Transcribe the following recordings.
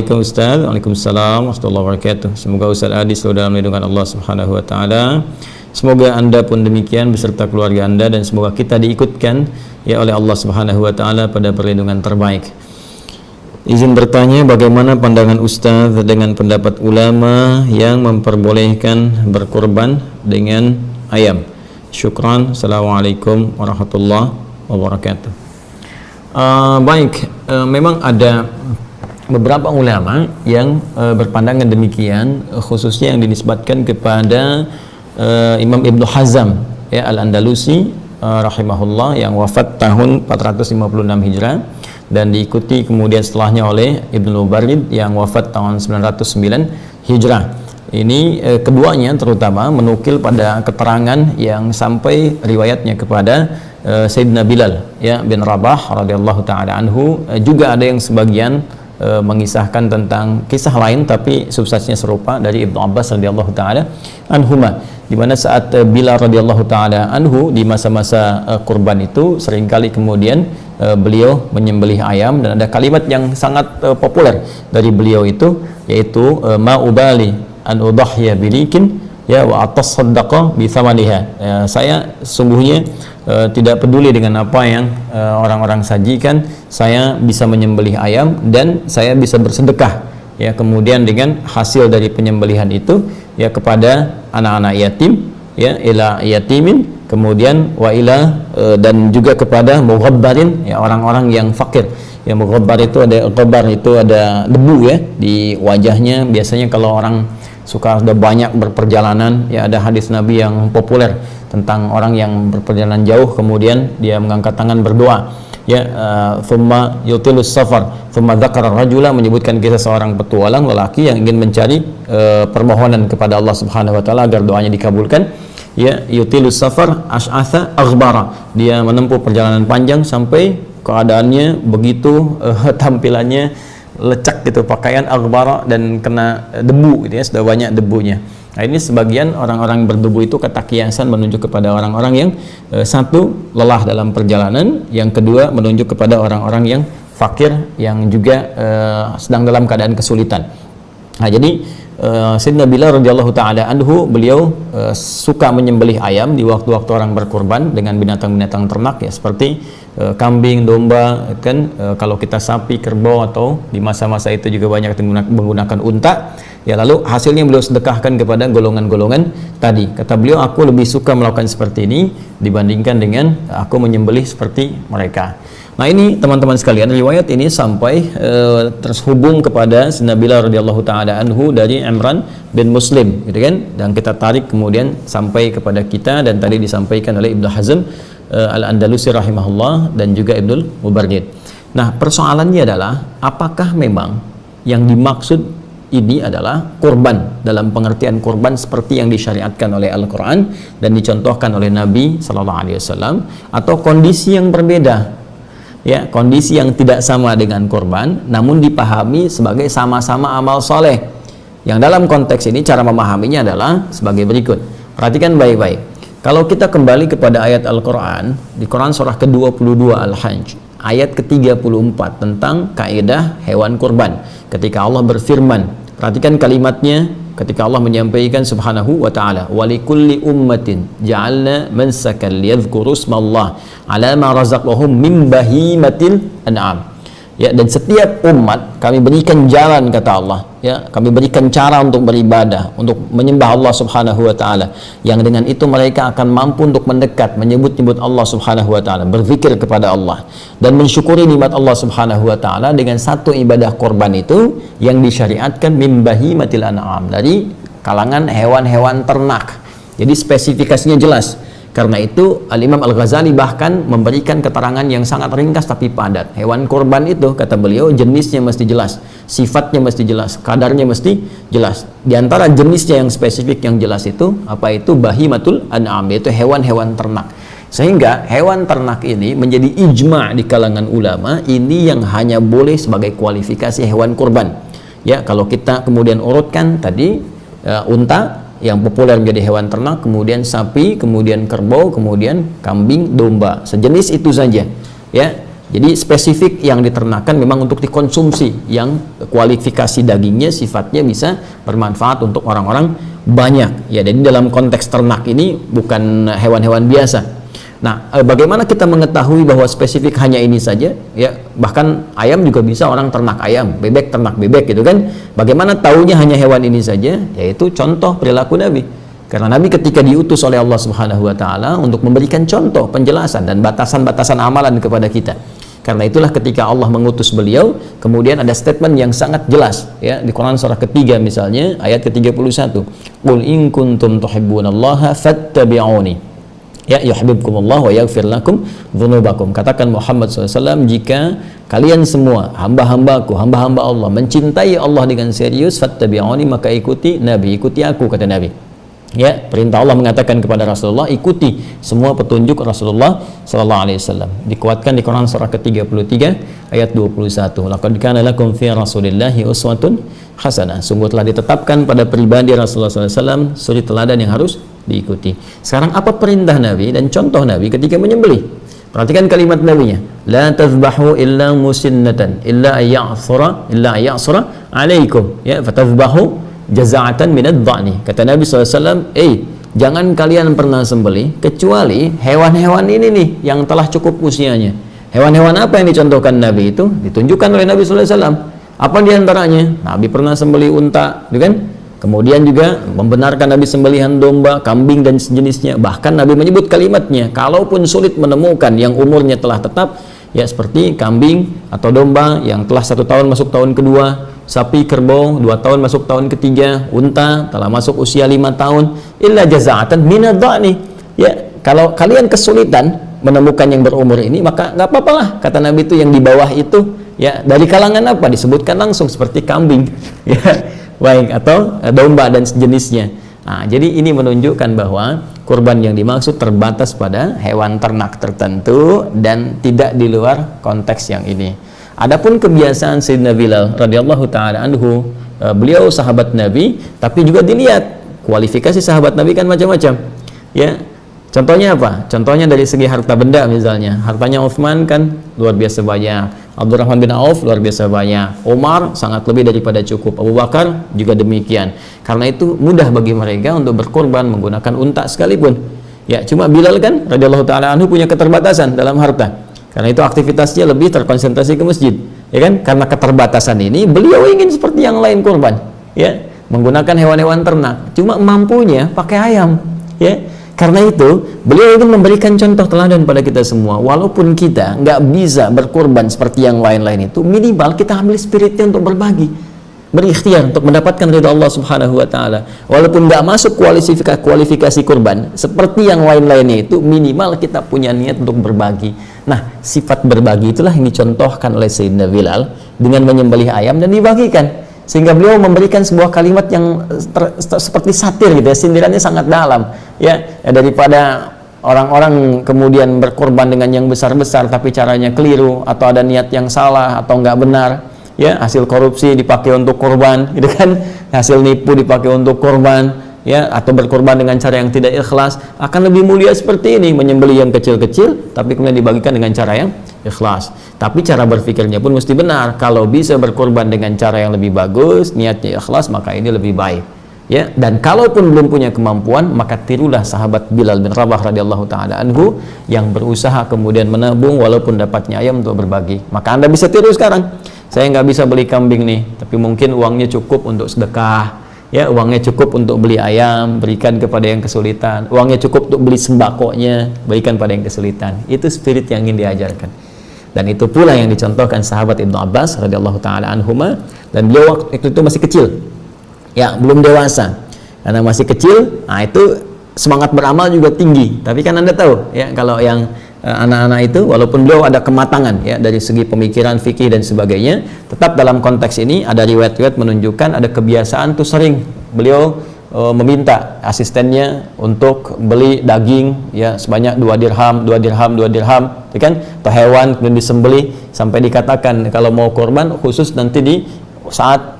Assalamualaikum Ustaz. Waalaikumsalam warahmatullahi wabarakatuh. Semoga Ustaz Adi selalu dalam lindungan Allah Subhanahu wa taala. Semoga Anda pun demikian beserta keluarga Anda, dan semoga kita diikutkan ya oleh Allah Subhanahu wa taala pada perlindungan terbaik. Izin bertanya, bagaimana pandangan Ustaz dengan pendapat ulama yang memperbolehkan berkurban dengan ayam? Syukran. Assalamualaikum warahmatullahi wabarakatuh. Memang ada beberapa ulama yang berpandangan demikian, khususnya yang dinisbatkan kepada Imam Ibnu Hazm ya Al-Andalusi rahimahullah, yang wafat tahun 456 Hijrah, dan diikuti kemudian setelahnya oleh Ibnu Mubarrid yang wafat tahun 909 Hijrah. Ini keduanya terutama menukil pada keterangan yang sampai riwayatnya kepada Sayyidina Bilal ya bin Rabah radhiyallahu taala anhu. Juga ada yang sebagian mengisahkan tentang kisah lain tapi substansinya serupa dari Ibnu Abbas radhiyallahu taala anhuma, di mana saat Bilal radhiyallahu taala anhu di masa-masa kurban itu seringkali kemudian beliau menyembelih ayam, dan ada kalimat yang sangat populer dari beliau itu, yaitu ma ubali an udhhiya bilikin ya wa atasaddaqa bi thamaniha. Saya sungguhnya tidak peduli dengan apa yang orang-orang sajikan, saya bisa menyembelih ayam dan saya bisa bersedekah ya kemudian dengan hasil dari penyembelihan itu ya kepada anak-anak yatim ya, ila yatimin, kemudian wa ila dan juga kepada mughabbarin ya, orang-orang yang fakir. Ya, mughabbar itu ada ghabar, itu ada debu ya di wajahnya. Biasanya kalau orang suka sudah banyak berperjalanan ya, ada hadis Nabi yang populer tentang orang yang berperjalanan jauh kemudian dia mengangkat tangan berdoa ya, thumma yutilus safar thumma dzakara rajula, menyebutkan kisah seorang petualang lelaki yang ingin mencari permohonan kepada Allah Subhanahu wa taala agar doanya dikabulkan ya, yutilus safar ash'atha aghbara, dia menempuh perjalanan panjang sampai keadaannya begitu tampilannya lecak gitu, pakaian aghbara dan kena debu gitu ya, sudah banyak debunya. Nah, ini sebagian orang-orang berdebu itu kata kiasan menunjuk kepada orang-orang yang satu lelah dalam perjalanan, yang kedua menunjuk kepada orang-orang yang fakir yang juga sedang dalam keadaan kesulitan. Nah, jadi Sayyidina Bilal radhiyallahu taala anhu beliau suka menyembelih ayam di waktu-waktu orang berkurban dengan binatang-binatang ternak ya, seperti kambing, domba kan, kalau kita sapi, kerbau, atau di masa-masa itu juga banyak menggunakan unta ya, lalu hasilnya beliau sedekahkan kepada golongan-golongan tadi. Kata beliau, aku lebih suka melakukan seperti ini dibandingkan dengan aku menyembelih seperti mereka. Nah, ini teman-teman sekalian, riwayat ini sampai terhubung kepada Sayyidina Bilal radhiyallahu taala anhu dari Imran bin Muslim gitu kan, dan kita tarik kemudian sampai kepada kita, dan tadi disampaikan oleh Ibnu Hazm Al-Andalusi rahimahullah dan juga Ibnu Mubarrid. Nah, persoalannya adalah apakah memang yang dimaksud ini adalah kurban dalam pengertian kurban seperti yang disyariatkan oleh Al-Quran dan dicontohkan oleh Nabi Sallallahu Alaihi Wasallam, atau kondisi yang berbeda ya, kondisi yang tidak sama dengan kurban namun dipahami sebagai sama-sama amal soleh. Yang dalam konteks ini cara memahaminya adalah sebagai berikut. Perhatikan baik-baik. Kalau kita kembali kepada ayat Al-Quran, di Quran surah ke-22 Al-Hajj ayat ke-34 tentang kaidah hewan kurban, ketika Allah berfirman, perhatikan kalimatnya, ketika Allah menyampaikan subhanahu wa ta'ala, walikulli ummatin ja'alna mansakan liyadhkuru ismallah ala ma razaqahum min bahimatil an'am ya, dan setiap umat kami berikan jalan, kata Allah ya, kami berikan cara untuk beribadah, untuk menyembah Allah Subhanahu wa ta'ala, yang dengan itu mereka akan mampu untuk mendekat, menyebut-nyebut Allah Subhanahu wa ta'ala, berzikir kepada Allah dan mensyukuri nikmat Allah Subhanahu wa ta'ala dengan satu ibadah korban itu yang disyariatkan min bahimatil an'am, dari kalangan hewan-hewan ternak. Jadi spesifikasinya jelas. Karena itu Al-Imam Al-Ghazali bahkan memberikan keterangan yang sangat ringkas tapi padat. Hewan kurban itu, kata beliau, jenisnya mesti jelas, sifatnya mesti jelas, kadarnya mesti jelas. Di antara jenisnya yang spesifik yang jelas itu apa? Itu bahimatul an'am, yaitu hewan-hewan ternak. Sehingga hewan ternak ini menjadi ijma' di kalangan ulama, ini yang hanya boleh sebagai kualifikasi hewan kurban. Ya, kalau kita kemudian urutkan tadi unta yang populer menjadi hewan ternak, kemudian sapi, kemudian kerbau, kemudian kambing, domba, sejenis itu saja ya. Jadi spesifik yang diternakan memang untuk dikonsumsi, yang kualifikasi dagingnya sifatnya bisa bermanfaat untuk orang-orang banyak. Ya, jadi dalam konteks ternak ini bukan hewan-hewan biasa. Nah, bagaimana kita mengetahui bahwa spesifik hanya ini saja? Ya, bahkan ayam juga bisa orang ternak ayam, bebek ternak bebek gitu kan. Bagaimana taunya hanya hewan ini saja? Yaitu contoh perilaku Nabi. Karena Nabi ketika diutus oleh Allah Subhanahu wa taala untuk memberikan contoh, penjelasan dan batasan-batasan amalan kepada kita. Karena itulah ketika Allah mengutus beliau, kemudian ada statement yang sangat jelas ya di Quran surah ketiga misalnya ayat ke-31. Qul in kuntum tuhibbunallaha fattabi'uni. Ya yuhibbukumullah wa yaghfir lakum dzunubakum. Katakan Muhammad SAW, jika kalian semua hamba-hambaku, hamba-hamba Allah mencintai Allah dengan serius, fattabi'uni, maka ikuti Nabi, ikuti aku, kata Nabi. Ya, perintah Allah mengatakan kepada Rasulullah, ikuti semua petunjuk Rasulullah sallallahu alaihi wasallam. Dikuatkan di Quran surah ke-33 ayat 21. Laqad kana lakum fi Rasulillahi uswatun hasanah. Sungguh telah ditetapkan pada pribadi Rasulullah sallallahu alaihi wasallam suri teladan yang harus diikuti. Sekarang apa perintah Nabi dan contoh Nabi ketika menyembelih? Perhatikan kalimat Nabi-nya. La tazbahu illa musinnatan illa ayya'sura alaikum. Ya, fatazbahu jaza'atan minad dha'ni. Kata Nabi SAW, jangan kalian pernah sembelih kecuali hewan-hewan ini nih yang telah cukup usianya. Hewan-hewan apa yang dicontohkan Nabi itu? Ditunjukkan oleh Nabi SAW. Apa diantaranya? Nabi pernah sembelih unta, kan? Kemudian juga membenarkan Nabi sembelihan domba, kambing dan sejenisnya. Bahkan Nabi menyebut kalimatnya, kalaupun sulit menemukan yang umurnya telah tetap, ya seperti kambing atau domba yang telah 1 tahun masuk tahun kedua, sapi kerbau 2 tahun masuk tahun ketiga, unta telah masuk usia 5 tahun, illa jaza'atan minad dha'ni. Ya, kalau kalian kesulitan menemukan yang berumur ini, maka nggak apa-apalah, kata Nabi itu yang di bawah itu, ya dari kalangan apa? Disebutkan langsung seperti kambing, ya, baik, atau domba dan sejenisnya. Nah, jadi ini menunjukkan bahwa kurban yang dimaksud terbatas pada hewan ternak tertentu dan tidak di luar konteks yang ini. Adapun kebiasaan Sayyidina Bilal radhiyallahu taala anhu, beliau sahabat Nabi, tapi juga dilihat kualifikasi sahabat Nabi kan macam-macam. Ya. Contohnya apa? Contohnya dari segi harta benda misalnya. Hartanya Utsman kan luar biasa banyak. Abdurrahman bin Auf luar biasa banyak. Umar sangat lebih daripada cukup. Abu Bakar juga demikian. Karena itu mudah bagi mereka untuk berkorban menggunakan unta sekalipun. Ya, cuma Bilal kan radhiyallahu taala anhu punya keterbatasan dalam harta. Karena itu aktivitasnya lebih terkonsentrasi ke masjid, ya kan? Karena keterbatasan ini, beliau ingin seperti yang lain kurban, ya, menggunakan hewan-hewan ternak. Cuma mampunya pakai ayam, ya. Karena itu, beliau ingin memberikan contoh teladan pada kita semua. Walaupun kita nggak bisa berkorban seperti yang lain-lain itu, minimal kita ambil spiritnya untuk berbagi, berikhtiar untuk mendapatkan ridha Allah Subhanahu wa taala. Walaupun nggak masuk kualifikasi kurban seperti yang lain-lainnya itu, minimal kita punya niat untuk berbagi. Nah, sifat berbagi itulah yang dicontohkan oleh Sayyidina Bilal dengan menyembelih ayam dan dibagikan. Sehingga beliau memberikan sebuah kalimat yang seperti satir gitu ya, sindirannya sangat dalam. Ya, daripada orang-orang kemudian berkorban dengan yang besar-besar tapi caranya keliru atau ada niat yang salah atau nggak benar. Ya, hasil korupsi dipakai untuk korban, gitu kan? Hasil nipu dipakai untuk korban. Ya, atau berkorban dengan cara yang tidak ikhlas, akan lebih mulia seperti ini, menyembelih yang kecil-kecil tapi kemudian dibagikan dengan cara yang ikhlas. Tapi cara berpikirnya pun mesti benar. Kalau bisa berkorban dengan cara yang lebih bagus, niatnya ikhlas, maka ini lebih baik. Ya, dan kalaupun belum punya kemampuan, maka tirulah sahabat Bilal bin Rabah radhiyallahu taala anhu yang berusaha kemudian menabung walaupun dapatnya ayam untuk berbagi. Maka Anda bisa tiru sekarang. Saya nggak bisa beli kambing nih, tapi mungkin uangnya cukup untuk sedekah. Ya, uangnya cukup untuk beli ayam, berikan kepada yang kesulitan. Uangnya cukup untuk beli sembakonya, berikan pada yang kesulitan. Itu spirit yang ingin diajarkan. Dan itu pula yang dicontohkan sahabat Ibnu Abbas radhiyallahu taala anhuma, dan beliau waktu itu masih kecil. Ya, belum dewasa. Karena masih kecil, nah itu semangat beramal juga tinggi. Tapi kan Anda tahu, ya, kalau yang anak-anak itu walaupun beliau ada kematangan ya dari segi pemikiran fikih dan sebagainya, tetap dalam konteks ini ada riwayat-riwayat menunjukkan ada kebiasaan tuh sering beliau meminta asistennya untuk beli daging ya sebanyak 2 dirham ya kan, atau hewan kemudian disembelih sampai dikatakan kalau mau korban khusus nanti di saat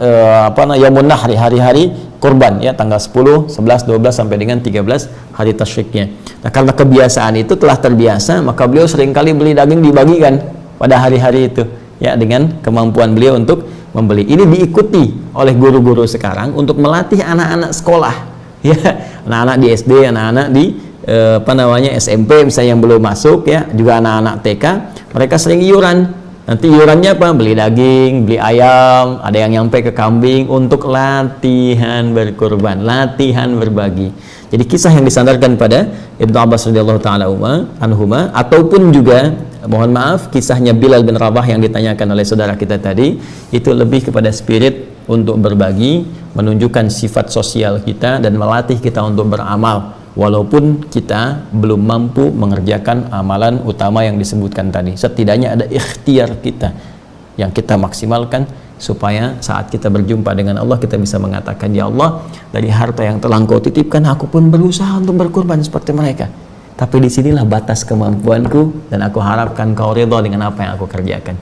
Yaumun Nahri, hari-hari kurban ya, tanggal 10, 11, 12 sampai dengan 13 hari tasyriknya. Nah, karena kebiasaan itu telah terbiasa, maka beliau seringkali beli daging dibagikan pada hari-hari itu ya, dengan kemampuan beliau untuk membeli. Ini diikuti oleh guru-guru sekarang untuk melatih anak-anak sekolah ya, anak-anak di SD, anak-anak di SMP misalnya yang belum masuk ya, juga anak-anak TK, mereka sering iuran. Nanti iurannya apa? Beli daging, beli ayam, ada yang nyampe ke kambing untuk latihan berkurban, latihan berbagi. Jadi kisah yang disandarkan pada Ibnu Abbas radhiyallahu taala anhuma, ataupun juga mohon maaf kisahnya Bilal bin Rabah yang ditanyakan oleh saudara kita tadi, itu lebih kepada spirit untuk berbagi, menunjukkan sifat sosial kita dan melatih kita untuk beramal walaupun kita belum mampu mengerjakan amalan utama yang disebutkan tadi. Setidaknya ada ikhtiar kita yang kita maksimalkan supaya saat kita berjumpa dengan Allah kita bisa mengatakan, ya Allah, dari harta yang telah Engkau titipkan aku pun berusaha untuk berkorban seperti mereka, tapi disinilah batas kemampuanku dan aku harapkan Kau ridha dengan apa yang aku kerjakan.